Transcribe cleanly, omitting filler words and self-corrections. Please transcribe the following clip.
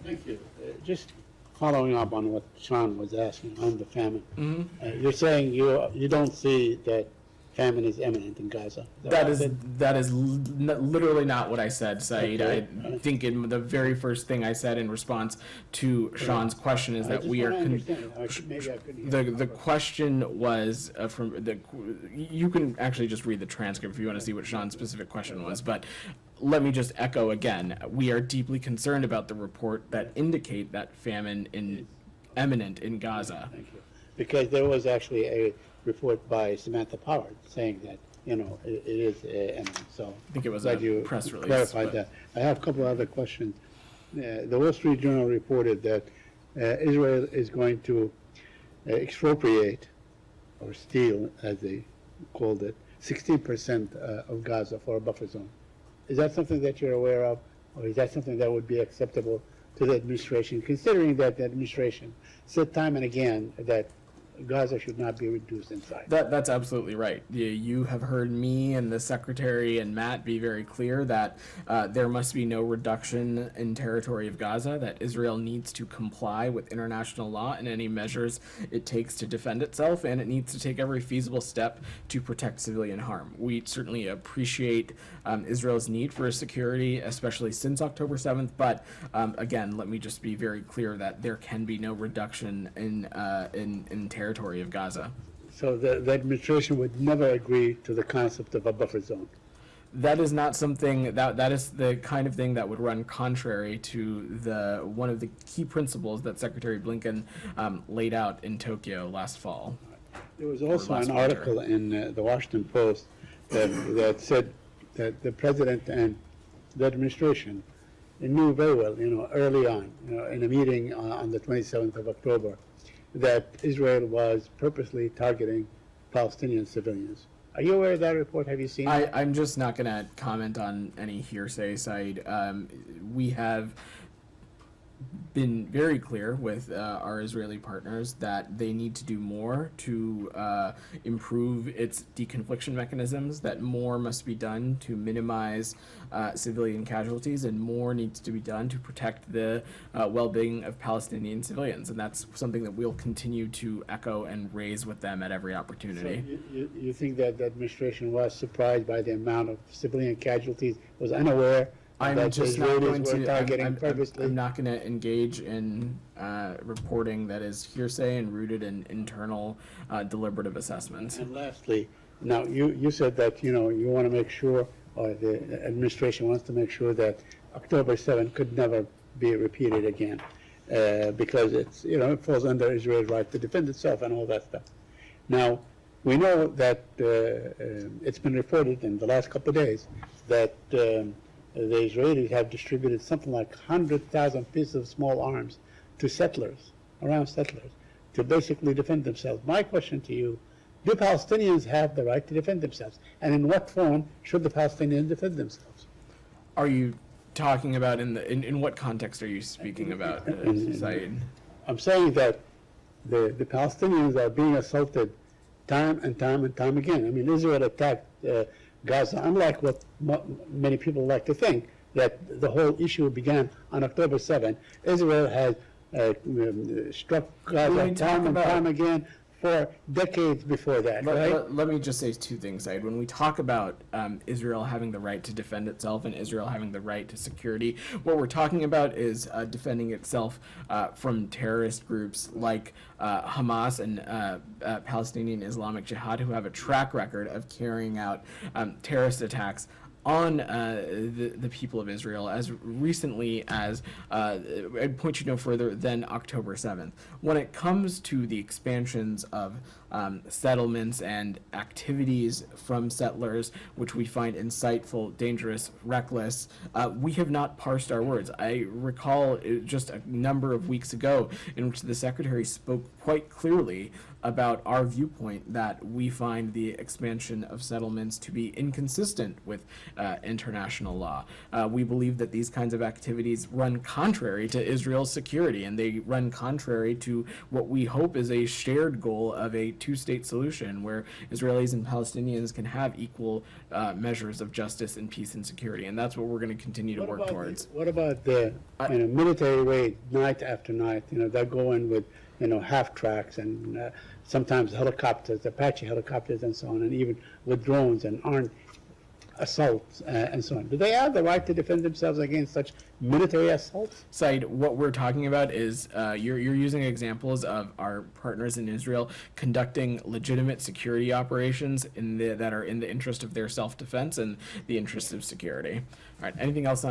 Thank you. Just following up on what Sean was asking on the famine. You're saying you don't see that famine is imminent in Gaza. That is literally not what I said, Saeed. Okay. I think in the very first thing I said in response to Sean's question is that we are. Maybe I couldn't. The question was you can actually just read the transcript if you want to see what Sean's specific question was, but let me just echo again. We are deeply concerned about the report that indicate that famine is imminent in Gaza. Thank you. Because there was actually a report by Samantha Power saying that, it is imminent. So I think it was glad a you press release. clarified that. I have a couple other questions. The Wall Street Journal reported that Israel is going to expropriate or steal, as they called it, 16% of Gaza for a buffer zone. Is that something that you're aware of, or is that something that would be acceptable to the administration, considering that the administration said time and again that Gaza should not be reduced in size? That's absolutely right. You have heard me and the Secretary and Matt be very clear that there must be no reduction in territory of Gaza, that Israel needs to comply with international law and any measures it takes to defend itself, and it needs to take every feasible step to protect civilian harm. We certainly appreciate Israel's need for security, especially since October 7th, but again, let me just be very clear that there can be no reduction in territory of Gaza. So the administration would never agree to the concept of a buffer zone? That is not something that is the kind of thing that would run contrary to one of the key principles that Secretary Blinken laid out in Tokyo last fall. There was also an article in the Washington Post that said that the president and the administration knew very well, early on, in a meeting on the 27th of October, that Israel was purposely targeting Palestinian civilians. Are you aware of that report? Have you seen it? I'm just not going to comment on any hearsay side. We have been very clear with our Israeli partners that they need to do more to improve its deconfliction mechanisms, that more must be done to minimize civilian casualties, and more needs to be done to protect the well-being of Palestinian civilians. And that's something that we'll continue to echo and raise with them at every opportunity. So you think that the administration was surprised by the amount of civilian casualties, was unaware I'm that just the not Israelis going were to. targeting purposely? I'm not going to engage in reporting that is hearsay and rooted in internal deliberative assessments. And lastly, now you said that you want to make sure, or the administration wants to make sure that October 7th could never be repeated again, because it's it falls under Israel's right to defend itself and all that stuff. Now we know that it's been reported in the last couple of days that the Israelis have distributed something like 100,000 pieces of small arms to settlers, to basically defend themselves. My question to you, do Palestinians have the right to defend themselves? And in what form should the Palestinians defend themselves? Are you talking about in what context are you speaking about, Saeed? I'm saying that the Palestinians are being assaulted time and time and time again. I mean, Israel attacked Gaza, unlike what many people like to think, that the whole issue began on October 7th. Israel has struck Gaza time and time again for decades before that, right? Let me just say two things, Said. When we talk about Israel having the right to defend itself and Israel having the right to security, what we're talking about is defending itself from terrorist groups like Hamas and Palestinian Islamic Jihad, who have a track record of carrying out terrorist attacks on the people of Israel as recently as, I'd point you no further than October 7th. When it comes to the expansions of settlements and activities from settlers, which we find insightful, dangerous, reckless, we have not parsed our words. I recall just a number of weeks ago in which the Secretary spoke quite clearly about our viewpoint that we find the expansion of settlements to be inconsistent with international law. We believe that these kinds of activities run contrary to Israel's security, and they run contrary to what we hope is a shared goal of a two-state solution where Israelis and Palestinians can have equal measures of justice and peace and security, and that's what we're going to continue to work towards. What about the military raid night after night? They go in with half tracks and sometimes helicopters, Apache helicopters, and so on, and even with drones and armed assaults and so on. Do they have the right to defend themselves against such military assaults? Said, what we're talking about is you're using examples of our partners in Israel conducting legitimate security operations that are in the interest of their self-defense and the interest of security. All right, anything else on